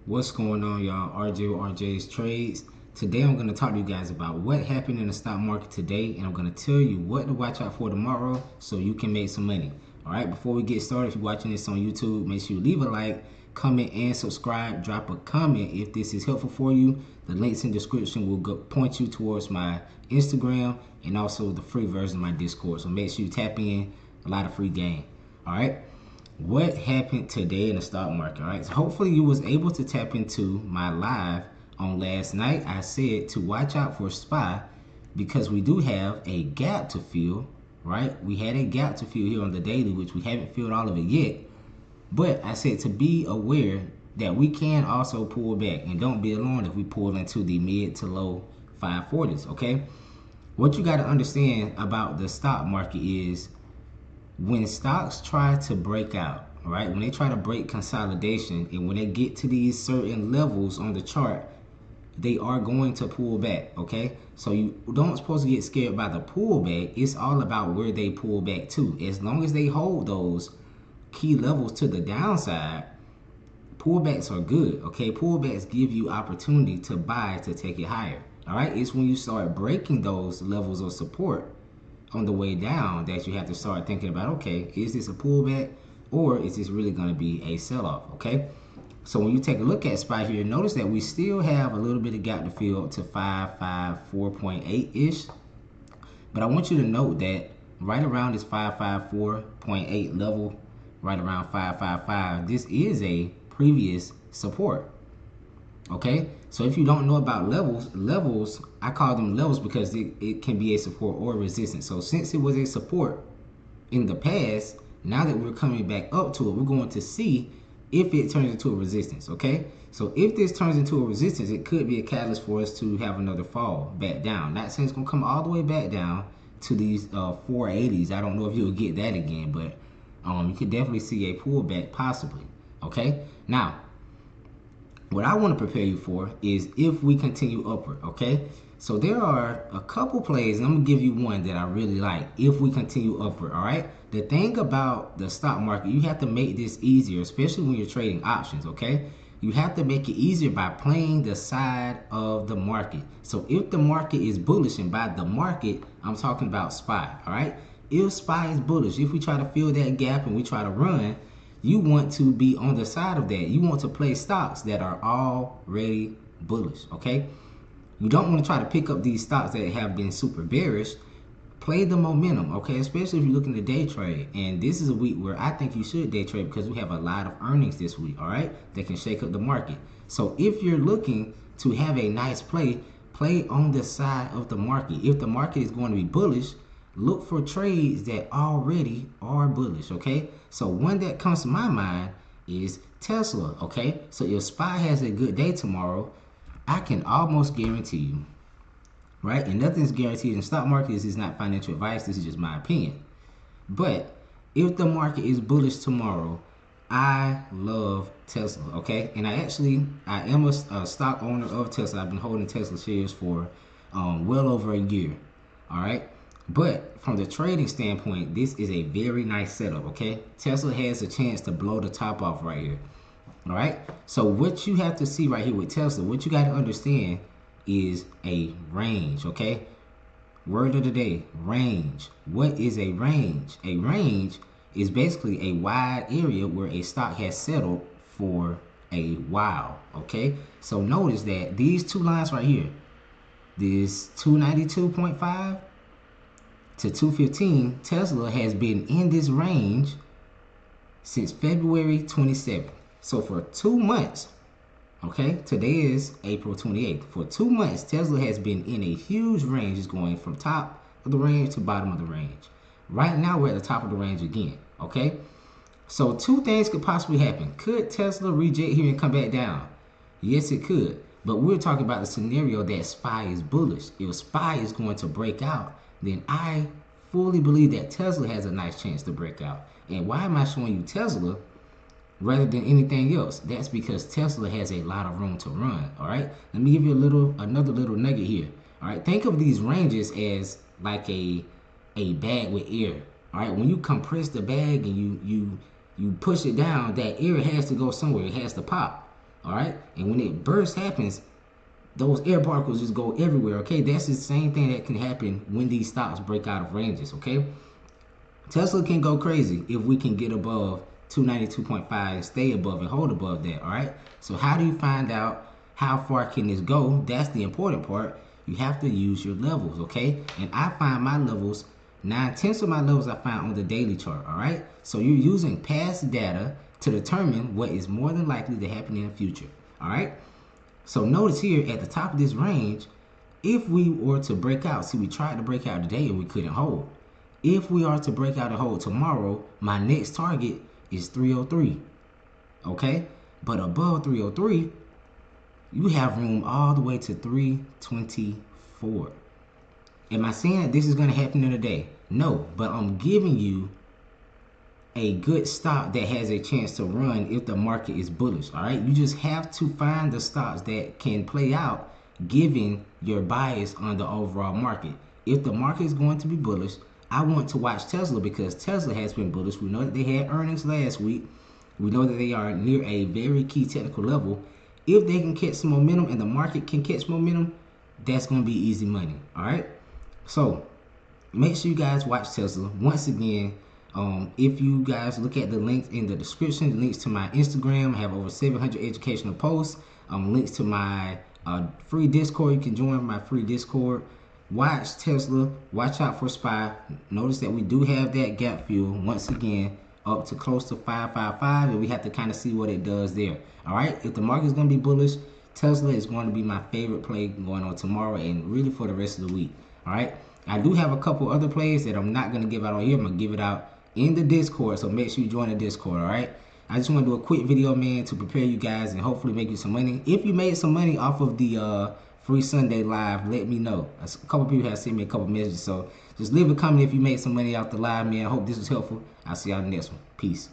What's going on, y'all? RJ's Trades. Today I'm going to talk to you guys about what happened in the stock market today, and I'm going to tell you what to watch out for tomorrow so you can make some money. All right, before we get started, if you're watching this on YouTube, make sure you leave a like, comment, and subscribe. Drop a comment if this is helpful for you. The links in the description will point you towards my Instagram and also the free version of my Discord. So make sure you tap in, a lot of free game. All right. What happened today in the stock market? All right, so hopefully you was able to tap into my live on last night. I said to watch out for SPY because we do have a gap to fill. Right, we had a gap to fill here on the daily, which we haven't filled all of it yet. But I said to be aware that we can also pull back, and don't be alarmed if we pull into the mid to low 540s. Okay, what you got to understand about the stock market is when stocks try to break out, right? When they try to break consolidation and when they get to these certain levels on the chart, they are going to pull back, okay? So you don't supposed to get scared by the pullback. It's all about where they pull back to. As long as they hold those key levels to the downside, pullbacks are good, okay? Pullbacks give you opportunity to buy to take it higher, all right? It's when you start breaking those levels of support on the way down that you have to start thinking about, okay, is this a pullback or is this really going to be a sell-off? Okay, so when you take a look at SPY here, notice that we still have a little bit of gap to fill to 554.8 ish, but I want you to note that right around this 554.8 level, right around 555, this is a previous support. Okay, so if you don't know about levels, I call them levels because it can be a support or a resistance. So since it was a support in the past, now that we're coming back up to it, we're going to see if it turns into a resistance. Okay, so if this turns into a resistance, it could be a catalyst for us to have another fall back down. Not saying it's going to come all the way back down to these 480s. I don't know if you'll get that again, but you could definitely see a pullback possibly. Okay, now what I want to prepare you for is if we continue upward, okay? So there are a couple plays, and I'm gonna give you one that I really like if we continue upward, all right? The thing about the stock market, you have to make this easier, especially when you're trading options, okay? You have to make it easier by playing the side of the market. So if the market is bullish, and by the market, I'm talking about SPY, all right? If SPY is bullish, if we try to fill that gap and we try to run, you want to be on the side of that. You want to play stocks that are already bullish, okay? You don't want to try to pick up these stocks that have been super bearish. Play the momentum, okay? Especially if you're looking to day trade. And this is a week where I think you should day trade because we have a lot of earnings this week, all right? That can shake up the market. So if you're looking to have a nice play, play on the side of the market. If the market is going to be bullish, look for trades that already are bullish, okay? So one that comes to my mind is Tesla, okay? So if SPY has a good day tomorrow, I can almost guarantee you, right? And nothing's guaranteed in the stock market. This is not financial advice. This is just my opinion. But if the market is bullish tomorrow, I love Tesla, okay? And I am a stock owner of Tesla. I've been holding Tesla shares for well over a year, all right? But from the trading standpoint, this is a very nice setup, okay? Tesla has a chance to blow the top off right here, all right? So what you have to see right here with Tesla, what you got to understand is a range, okay? Word of the day, range. What is a range? A range is basically a wide area where a stock has settled for a while, okay? So notice that these two lines right here, this 292.5 to 215, Tesla has been in this range since February 27th. So for 2 months, okay, today is April 28th. For 2 months, Tesla has been in a huge range. It's going from top of the range to bottom of the range. Right now, we're at the top of the range again, okay? So two things could possibly happen. Could Tesla reject here and come back down? Yes, it could. But we're talking about the scenario that SPY is bullish. If SPY is going to break out, then I fully believe that Tesla has a nice chance to break out. And why am I showing you Tesla rather than anything else? That's because Tesla has a lot of room to run. All right, let me give you another little nugget here. All right, think of these ranges as like a bag with air. All right, when you compress the bag and you push it down, that air has to go somewhere. It has to pop. All right, and when it burst happens, those air particles just go everywhere. Okay, that's the same thing that can happen when these stocks break out of ranges. Okay, Tesla can go crazy if we can get above 292.5 and stay above and hold above that. All right, so how do you find out how far can this go? That's the important part. You have to use your levels. Okay, and I find my levels, 9/10 of my levels I find on the daily chart. All right, so you're using past data to determine what is more than likely to happen in the future. All right, so notice here at the top of this range, if we were to break out, see, we tried to break out today and we couldn't hold. If we are to break out and hold tomorrow, my next target is 303. Okay, but above 303, you have room all the way to 324. Am I saying that this is going to happen in a day? No, but I'm giving you a good stock that has a chance to run if the market is bullish. All right, you just have to find the stocks that can play out given your bias on the overall market. If the market is going to be bullish, I want to watch Tesla because Tesla has been bullish. We know that they had earnings last week. We know that they are near a very key technical level. If they can catch some momentum and the market can catch momentum, that's going to be easy money. All right, so make sure you guys watch Tesla. Once again, if you guys look at the links in the description, links to my Instagram, I have over 700 educational posts, links to my free Discord. You can join my free Discord. Watch Tesla. Watch out for SPY. Notice that we do have that gap fill once again up to close to 555, and we have to kind of see what it does there. All right, if the market is going to be bullish, Tesla is going to be my favorite play going on tomorrow and really for the rest of the week. All right, I do have a couple other plays that I'm not going to give out on here. I'm going to give it out in the Discord, so make sure you join the Discord. All right, I just want to do a quick video, man, to prepare you guys and hopefully make you some money. If you made some money off of the free Sunday live, let me know. A couple people have sent me a couple messages, so just leave a comment if you made some money off the live, man. I hope this was helpful. I'll see y'all in the next one. Peace.